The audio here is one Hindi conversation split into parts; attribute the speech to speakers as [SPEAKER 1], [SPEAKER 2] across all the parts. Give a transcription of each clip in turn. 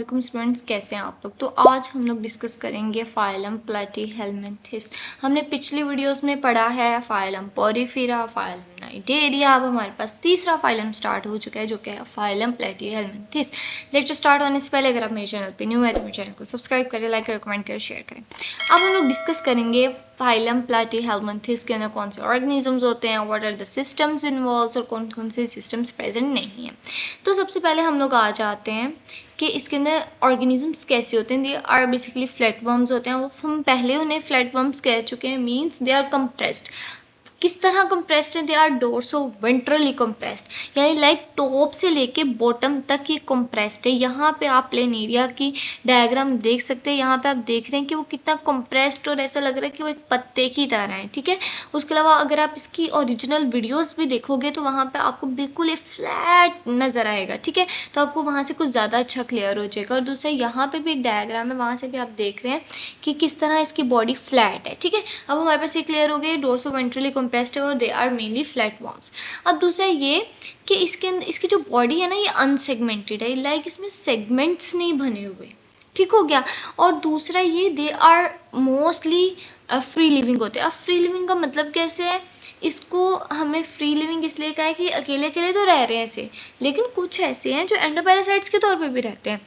[SPEAKER 1] वालेकुम स्टूडेंट्स, कैसे हैं आप लोग। तो आज हम लोग डिस्कस करेंगे फाइलम प्लैटीहेल्मिन्थेस। हमने पिछली वीडियोस में पढ़ा है फाइलम पोरिफेरा, फाइलम नाइडेरिया। अब हमारे पास तीसरा फाइलम स्टार्ट हो चुका है जो कि है फाइलम प्लैटीहेल्मिन्थेस। लेक्चर स्टार्ट होने से पहले अगर आप मेरे चैनल पे न्यू है तो मेरे चैनल को सब्सक्राइब करें, लाइक करें, कमेंट करें, शेयर करें। अब हम लोग डिस्कस करेंगे फाइलम प्लैटीहेल्मिन्थेस के अंदर कौन से ऑर्गेनिजम्स होते हैं, what are the systems involve और कौन कौन से सिस्टम्स प्रेजेंट नहीं है। तो सबसे पहले हम लोग आ जाते हैं कि इसके अंदर ऑर्गेनिजम्स कैसे होते हैं। दे आर बेसिकली फ्लैटवर्म्स होते हैं। वो हम पहले उन्हें फ्लैटवर्म्स कह चुके हैं, मीन्स दे आर कंप्रेस्ड। किस तरह कंप्रेस्ड है? They are dorso ventrally compressed, यानी लाइक टॉप से लेके बॉटम तक ये कंप्रेस्ड है। यहाँ पे आप प्लेनेरिया की डायग्राम देख सकते हैं। यहाँ पे आप देख रहे हैं कि वो कितना कंप्रेस्ड और ऐसा लग रहा है कि वो एक पत्ते की तरह है, ठीक है। उसके अलावा अगर आप इसकी ओरिजिनल वीडियोस भी देखोगे तो वहाँ पे आपको बिल्कुल एक फ्लैट नज़र आएगा, ठीक है। तो आपको वहाँ से कुछ ज़्यादा अच्छा क्लियर हो जाएगा। और दूसरा यहाँ पे भी एक डायग्राम है, वहाँ से भी आप देख रहे हैं कि किस तरह इसकी बॉडी फ्लैट है, ठीक है। अब हमारे पास ये क्लियर हो गया डोर्सो वेंट्रली कंप्रेस्ड है और दे आर मेनली फ्लैटवर्म्स। अब दूसरा ये कि इसकी जो बॉडी है ना, ये अनसेगमेंटेड है, लाइक इसमें सेगमेंट्स नहीं बने हुए, ठीक हो गया। और दूसरा ये they are mostly free living होते हैं। अब फ्री लिविंग का मतलब कैसे है? इसको हमें फ्री लिविंग इसलिए कहा है कि अकेले अकेले तो रह रहे हैं ऐसे, लेकिन कुछ ऐसे हैं जो एंडोपैरासाइट्स के तौर पे भी रहते हैं।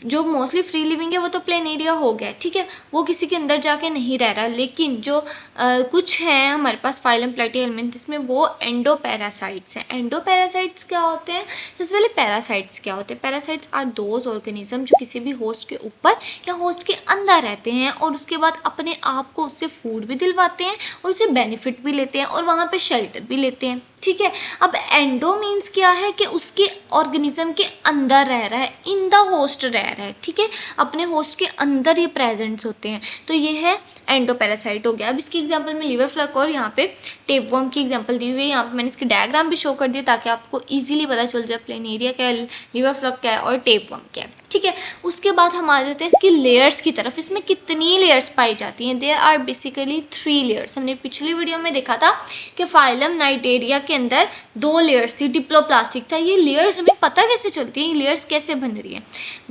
[SPEAKER 1] जो मोस्टली फ्री लिविंग है वो तो प्लेनेरिया हो गया, ठीक है, वो किसी के अंदर जाके नहीं रह रहा। लेकिन जो कुछ हैं हमारे पास फाइलम प्लैटीहेल्मिन्थेस में, वो एंडोपैरासाइट्स हैं। एंडोपैरासाइट्स क्या होते हैं? सबसे पहले पैरासाइट्स क्या होते हैं? पैरासाइट्स आर दोज ऑर्गेनिज्म जो किसी भी होस्ट के ऊपर या होस्ट के अंदर रहते हैं और उसके बाद अपने आप को उससे फूड भी दिलवाते हैं और उससे बेनिफिट भी लेते हैं और वहाँ पे शेल्टर भी लेते हैं, ठीक है। अब एंडो मीन्स क्या है कि उसके ऑर्गेनिज्म के अंदर रह रहा है, इन द होस्ट रह रहा है, ठीक है, अपने होस्ट के अंदर ये प्रेजेंट्स होते हैं। तो ये है एंडोपैरासाइट हो गया। अब इसकी एग्जांपल में लीवर फ्लग और यहाँ पे टेपवर्म की एग्जांपल दी हुई है। यहाँ पे मैंने इसकी डायग्राम भी शो कर दिया ताकि आपको इजीली पता चल जाए प्लेनेरिया क्या है, लीवर फ्लग क्या है और टेपवर्म क्या है, ठीक है। उसके बाद हम आ जाते हैं इसकी लेयर्स की तरफ। इसमें कितनी लेयर्स पाई जाती हैं? There are basically 3 layers. हमने पिछली वीडियो में देखा था कि फाइलम नाइडेरिया के अंदर 2 लेयर्स थी, डिप्लोप्लास्टिक था। ये लेयर्स हमें पता कैसे चलती हैं, ये लेयर्स कैसे बन रही है?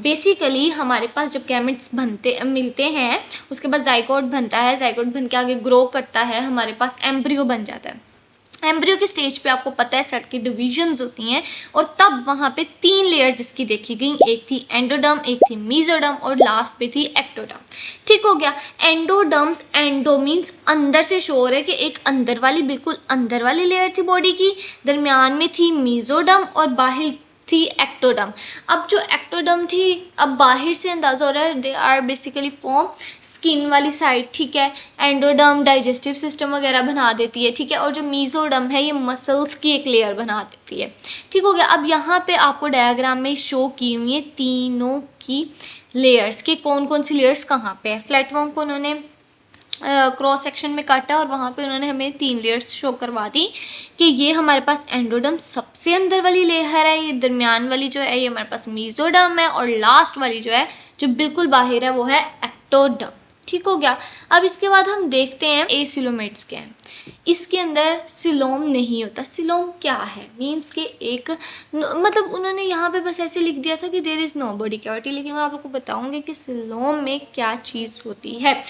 [SPEAKER 1] बेसिकली हमारे पास जब गैमेट्स मिलते हैं उसके बाद जाइगोट बनता है, जाइगोट बन के आगे ग्रो करता है, हमारे पास एम्ब्रियो बन जाता है। एम्ब्रियो के स्टेज पे आपको पता है सेट की डिविजन्स होती हैं और तब वहाँ पे 3 लेयर्स इसकी देखी गई। एक थी एंडोडर्म, एक थी मेसोडर्म और लास्ट पे थी एक्टोडर्म, ठीक हो गया। एंडोडर्म्स, एंडो मीन्स अंदर से शोर है कि एक अंदर वाली, बिल्कुल अंदर वाली लेयर थी बॉडी की, दरमियान में थी मेसोडर्म और बाहर थी एक्टोडर्म। अब जो एक्टोडर्म थी, अब बाहर से अंदाजा हो रहा है they are basically form skin वाली साइड, ठीक है। एंडोडर्म डाइजेस्टिव सिस्टम वगैरह बना देती है, ठीक है। और जो मेसोडर्म है ये मसल्स की एक लेयर बना देती है, ठीक हो गया। अब यहाँ पे आपको डायग्राम में शो की हुई है तीनों की लेयर्स के कौन कौन सी लेयर्स कहाँ पे है। प्लेटफॉर्म को उन्होंने क्रॉस सेक्शन में काटा और वहाँ पे उन्होंने हमें 3 लेयर्स शो करवा दी कि ये हमारे पास एंडोडर्म सबसे अंदर वाली लेयर है, ये दरमियान वाली जो है ये हमारे पास मेसोडर्म है और लास्ट वाली जो है जो बिल्कुल बाहर है वो है एक्टोडर्म, ठीक हो गया। अब इसके बाद हम देखते हैं एसिलोमेट्स क्या है। इसके अंदर सिलोम नहीं होता। सिलोम क्या है? मीन्स के एक मतलब उन्होंने यहाँ पे बस ऐसे लिख दिया था कि there is no body cavity, लेकिन मैं आपको बताऊंगी कि सिलोम में क्या चीज़ होती है।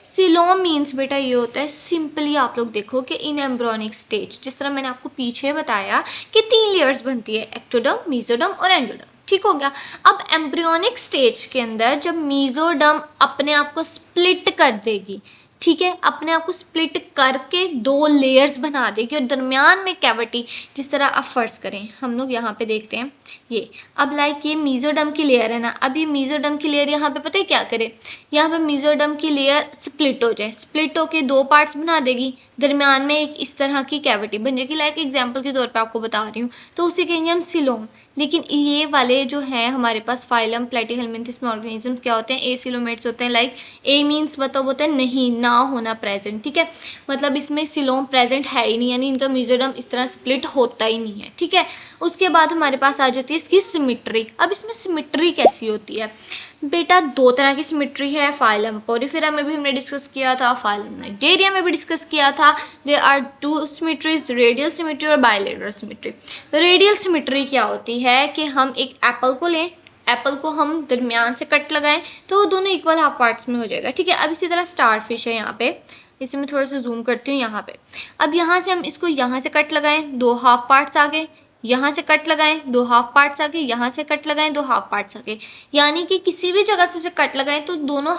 [SPEAKER 1] सिलोम मीन्स बेटा ये होता है, सिंपली आप लोग देखो कि इन एम्ब्रियोनिक स्टेज, जिस तरह मैंने आपको पीछे बताया कि 3 लेयर्स बनती है, एक्टोडर्म, मेसोडर्म और एंडोडर्म, ठीक हो गया। अब एम्ब्रियोनिक स्टेज के अंदर जब मेसोडर्म अपने आप को स्प्लिट कर देगी, ठीक है, अपने आप को स्प्लिट करके 2 लेयर्स बना देगी और दरमियान में कैविटी, जिस तरह आप फर्ज करें हम लोग यहाँ पे देखते हैं ये, अब लाइक ये मेसोडर्म की लेयर है ना, अब ये मेसोडर्म की लेयर यहाँ पे पता है क्या करे, यहाँ पे मेसोडर्म की लेयर स्प्लिट हो जाए, स्प्लिट होके 2 पार्ट्स बना देगी, दरमियान में एक इस तरह की कैविटी बन जाएगी। लाइक एग्जाम्पल के तौर पे आपको बता रही हूँ, तो उसे कहेंगे हम सिलोम। लेकिन ये वाले जो हैं हमारे पास फाइलम प्लैटीहेल्मिन्थेस में ऑर्गेनिजम्स क्या होते हैं? एसिलोमेट्स होते हैं। लाइक ए मीन्स मतलब होता है नहीं, ना होना, प्रेजेंट, ठीक है, मतलब इसमें सिलोम प्रेजेंट है ही नहीं, यानी इनका मेसोडर्म इस तरह स्प्लिट होता ही नहीं है, ठीक है। उसके बाद हमारे पास आ जाती है इसकी सिमेट्री। अब इसमें सिमेट्री कैसी होती है बेटा? 2 तरह की सिमेट्री है। फाइलम पोरिफेरा में भी हमने डिस्कस किया था, फाइलम नाइडेरिया में भी डिस्कस किया था। There are 2 symmetries, radial symmetry और बायलेटरल सिमेट्री। तो रेडियल सिमेट्री क्या होती है कि हम एक एप्पल को लें, एप्पल को हम दरमियान से कट लगाएं तो वो दोनों इक्वल हाफ पार्ट्स में हो जाएगा, ठीक है। अब इसी तरह स्टार फिश है यहाँ पे, इसे मैं थोड़ा सा जूम करती हूँ यहाँ पे। अब यहाँ से हम इसको यहाँ से कट लगाएं, दो हाफ पार्ट्स आ गए, यहाँ से कट लगाएं, दो हाफ पार्ट्स आ गए, यहाँ से कट लगाएं, दो हाफ पार्ट्स आ गए। यानी कि किसी भी जगह से उसे कट लगाएं तो दोनों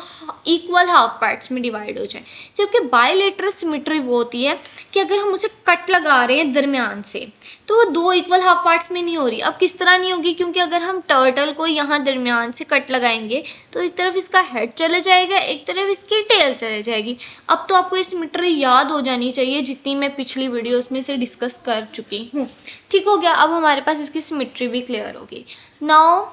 [SPEAKER 1] इक्वल हाफ पार्ट्स में डिवाइड हो जाए। जबकि बायलेटरल सिमेट्री वो होती है कि अगर हम उसे कट लगा रहे हैं दरमियान से तो वो दो इक्वल हाफ पार्ट्स में नहीं हो रही। अब किस तरह नहीं होगी, क्योंकि अगर हम टर्टल को यहाँ दरमियान से कट लगाएंगे तो एक तरफ इसका हेड चले जाएगा, एक तरफ इसकी टेल चले जाएगी। अब तो आपको ये सिमेट्री याद हो जानी चाहिए जितनी मैं पिछली वीडियोस में से डिस्कस कर चुकी हूँ, ठीक हो गया। अब हमारे पास इसकी सिमेट्री भी क्लियर होगी। Now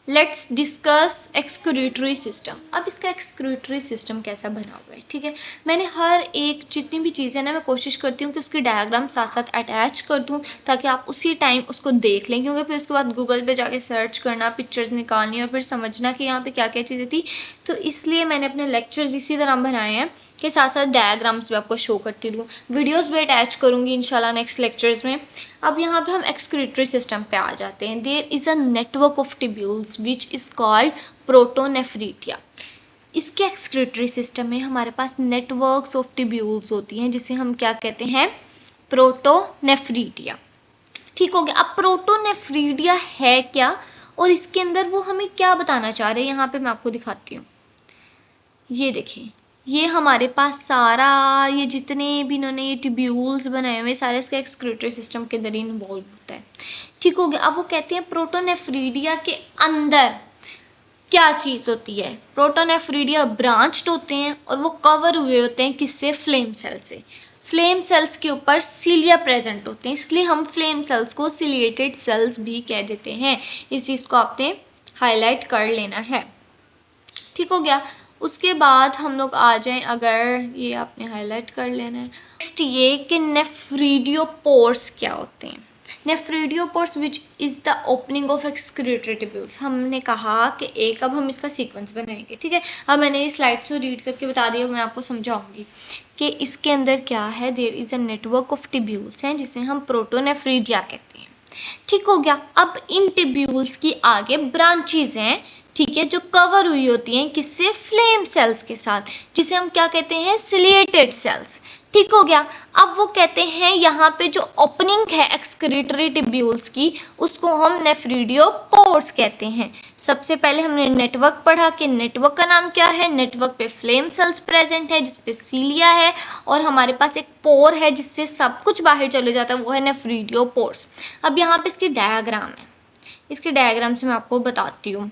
[SPEAKER 1] let's discuss excretory system. अब इसका एक्सक्रीटरी सिस्टम कैसा बना हुआ है, ठीक है। मैंने हर एक जितनी भी चीज़ें ना मैं कोशिश करती हूँ कि उसकी डायग्राम साथ साथ अटैच कर दूँ ताकि आप उसी टाइम उसको देख लें, क्योंकि फिर उसके बाद गूगल पे जाके सर्च करना, पिक्चर्स निकालनी और फिर समझना कि यहाँ पे क्या क्या चीज़ें थी। तो इसलिए मैंने अपने लेक्चर्स इसी तरह बनाए हैं कि साथ साथ डायग्राम्स भी आपको शो करती रहूँ, वीडियोस भी अटैच करूँगी इंशाल्लाह नेक्स्ट लेक्चर्स में। अब यहाँ पे हम एक्सक्रीटरी सिस्टम पे आ जाते हैं। There is a network of tubules which is called protonephridia. इसके एक्सक्रीटरी सिस्टम में हमारे पास नेटवर्क्स ऑफ ट्यूब्यूल्स होती हैं जिसे हम क्या कहते हैं, प्रोटोनेफ्रीटिया, ठीक हो गया। अब प्रोटोनेफ्रीटिया है क्या और इसके अंदर वो हमें क्या बताना चाह रहे हैं, यहाँ पे मैं आपको दिखाती हूँ। ये देखिए, ये हमारे पास सारा ये जितने भी इन्होंने ये ट्यूब्यूल्स बनाए हुए सारे इसके एक्सक्रीटरी सिस्टम के अंदर इन्वॉल्व होता है, ठीक हो गया। अब वो कहते हैं प्रोटोनेफ्रीडिया के अंदर क्या चीज होती है। प्रोटोनेफ्रीडिया ब्रांच्ड होते हैं और वो कवर हुए होते हैं किससे, फ्लेम सेल से। फ्लेम सेल्स के ऊपर सीलिया प्रेजेंट होते हैं, इसलिए हम फ्लेम सेल्स को सिलिएटेड सेल्स भी कह देते हैं। इस चीज को आपने हाईलाइट कर लेना है, ठीक हो गया। उसके बाद हम लोग आ जाएं, अगर ये आपने हाईलाइट कर लेना है। नेक्स्ट ये कि नेफ्रीडियोपोर्स क्या होते हैं। Nephridiopores which is the opening of excretory tubules. हमने कहा कि एक अब हम इसका सीक्वेंस बनाएंगे, ठीक है। अब मैंने ये स्लाइड से रीड करके बता दिया, मैं आपको समझाऊंगी कि इसके अंदर क्या है। There is a network of tubules हैं जिसे हम प्रोटोनेफ्रीडिया कहते हैं, ठीक हो गया। अब इन ट्यूब्यूल्स की आगे ब्रांचेज हैं, ठीक है, जो कवर हुई होती हैं किससे, फ्लेम सेल्स के साथ, जिसे हम क्या कहते हैं, सिलिएटेड सेल्स, ठीक हो गया। अब वो कहते हैं यहाँ पे जो ओपनिंग है एक्सक्रीटरी ट्यूब्यूल्स की उसको हम नेफ्रीडियोपोर्स कहते हैं। सबसे पहले हमने नेटवर्क पढ़ा कि नेटवर्क का नाम क्या है, नेटवर्क पे फ्लेम सेल्स प्रेजेंट है जिसपे सीलिया है और हमारे पास एक पोर है जिससे सब कुछ बाहर चले जाता है, वो है नेफ्रीडियोपोर्स। अब यहाँ पे इसकी डायग्राम है, इसके डायग्राम से मैं आपको बताती हूँ।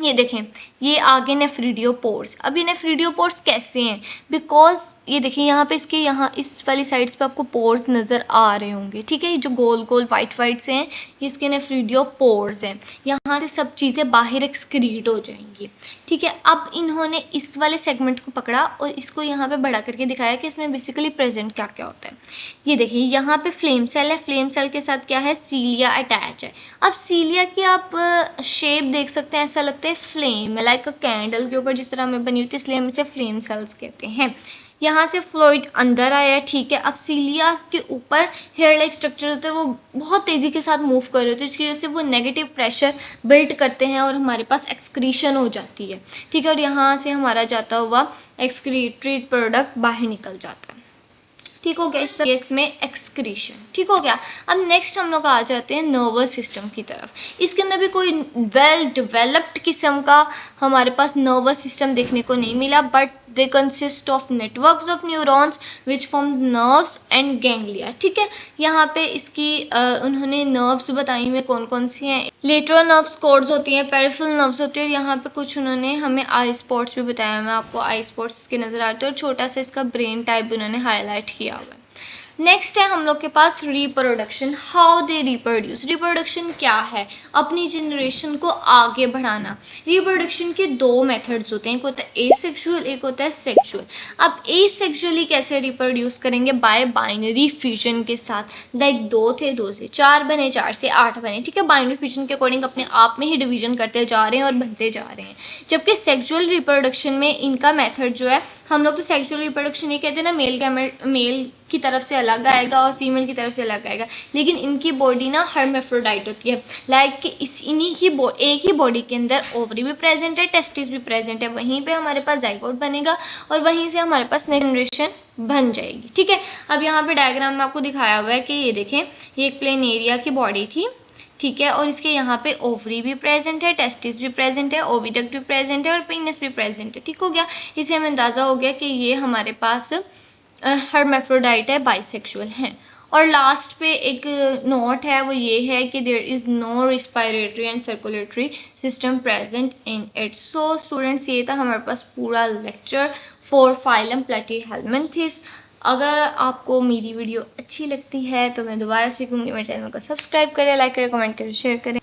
[SPEAKER 1] ये देखें, ये आगे नेफ्रीडियोपोर्स। अब ये नेफ्रीडियोपोर्स कैसे हैं, बिकॉज ये देखिए यहाँ पे इसके यहाँ इस वाली साइड्स पे आपको पोर्स नजर आ रहे होंगे, ठीक है। ये जो गोल गोल वाइट वाइट से हैं ये इसके नेफ्रीडियोपोर्स हैं, यहाँ से सब चीजें बाहर एक्सक्रीट हो जाएंगी, ठीक है। अब इन्होंने इस वाले सेगमेंट को पकड़ा और इसको यहाँ पे बड़ा करके दिखाया कि इसमें बेसिकली प्रेजेंट क्या क्या होता है। ये देखिए यहाँ पे फ्लेम सेल है, फ्लेम सेल के साथ क्या है, सीलिया अटैच है। अब सीलिया की आप शेप देख सकते हैं, ऐसा लगता है फ्लेम लाइक अ कैंडल के ऊपर जिस तरह में बनी होती है, इसलिए हम इसे फ्लेम सेल्स कहते हैं। यहाँ से फ्लूइड अंदर आया है, ठीक है। अब सीलिया के ऊपर हेयर लाइक स्ट्रक्चर होते हैं, वो बहुत तेजी के साथ मूव कर रहे होते हैं, इसकी वजह से वो नेगेटिव प्रेशर बिल्ड करते हैं और हमारे पास एक्सक्रीशन हो जाती है, ठीक है। और यहाँ से हमारा जाता हुआ एक्सक्रीटरी प्रोडक्ट बाहर निकल जाता है, ठीक हो गया। इस तरह इसमें एक्सक्रीशन, ठीक हो गया। अब नेक्स्ट हम लोग आ जाते हैं नर्वस सिस्टम की तरफ। इसके अंदर भी कोई वेल डेवलप्ड किस्म का हमारे पास नर्वस सिस्टम देखने को नहीं मिला, but they consist of networks of neurons which forms nerves and ganglia, ठीक है। यहाँ पे इसकी उन्होंने नर्व्स बताई हुई कौन कौन सी हैं। लेटरल नर्व्स कॉर्ड्स होती हैं, पेरिफेरल नर्व्स होती है, और यहाँ पे कुछ उन्होंने हमें आई स्पॉट्स भी बताया। मैं आपको आई स्पॉट्स के नजर आते हैं और छोटा सा इसका ब्रेन टाइप भी उन्होंने हाईलाइट किया हुआ है। नेक्स्ट है हम लोग के पास reproduction, how they reproduce. Reproduction क्या है, अपनी जनरेशन को आगे बढ़ाना। रिप्रोडक्शन के दो मेथड्स होते हैं, एक होता है एसेक्सुअल, एक होता है सेक्सुअल। अब एसेक्सुअली कैसे रिप्रोड्यूस करेंगे, बाय बाइनरी फ्यूजन के साथ। लाइक 2 थे 2 से 4 बने, 4 से 8 बने, ठीक है। बाइनरी फ्यूजन के अकॉर्डिंग अपने आप में ही डिवीजन करते जा रहे हैं और बनते जा रहे हैं। जबकि सेक्सुअल रिप्रोडक्शन में इनका मेथड जो है हम लोग तो सेक्सुअल रिप्रोडक्शन ये कहते हैं ना, मेल की तरफ से अलग आएगा और फीमेल की तरफ से अलग आएगा, लेकिन इनकी बॉडी ना हर्मेफ्रोडाइट होती है। लाइक कि एक ही बॉडी के अंदर ओवरी भी प्रेजेंट है, टेस्टिस भी प्रेजेंट है, वहीं पे हमारे पास जाइगोट बनेगा और वहीं से हमारे पास नेक्स्ट जनरेशन बन जाएगी। ठीक है, अब यहाँ पे डायग्राम में आपको दिखाया हुआ है कि ये देखें, ये एक प्लेन एरिया की बॉडी थी, ठीक है, और इसके यहाँ पे ओवरी भी प्रेजेंट है, टेस्टिस भी प्रेजेंट है, ओविडक्ट भी प्रेजेंट है और पेनिस भी प्रेजेंट है। ठीक हो गया, इससे हमें अंदाजा हो गया कि ये हमारे पास हर्मेफ्रोडाइट है, बाइसेक्सुअल है। और लास्ट पे एक नोट है, वो ये है कि there is no respiratory and circulatory system present in it. So students, ये था हमारे पास पूरा लेक्चर फॉर फाइलम प्लेटीहेल्मिन्थेस। अगर आपको मेरी वीडियो अच्छी लगती है तो मैं दोबारा से कहूँगी मेरे चैनल को सब्सक्राइब करें, लाइक करें, कमेंट करें, शेयर करें।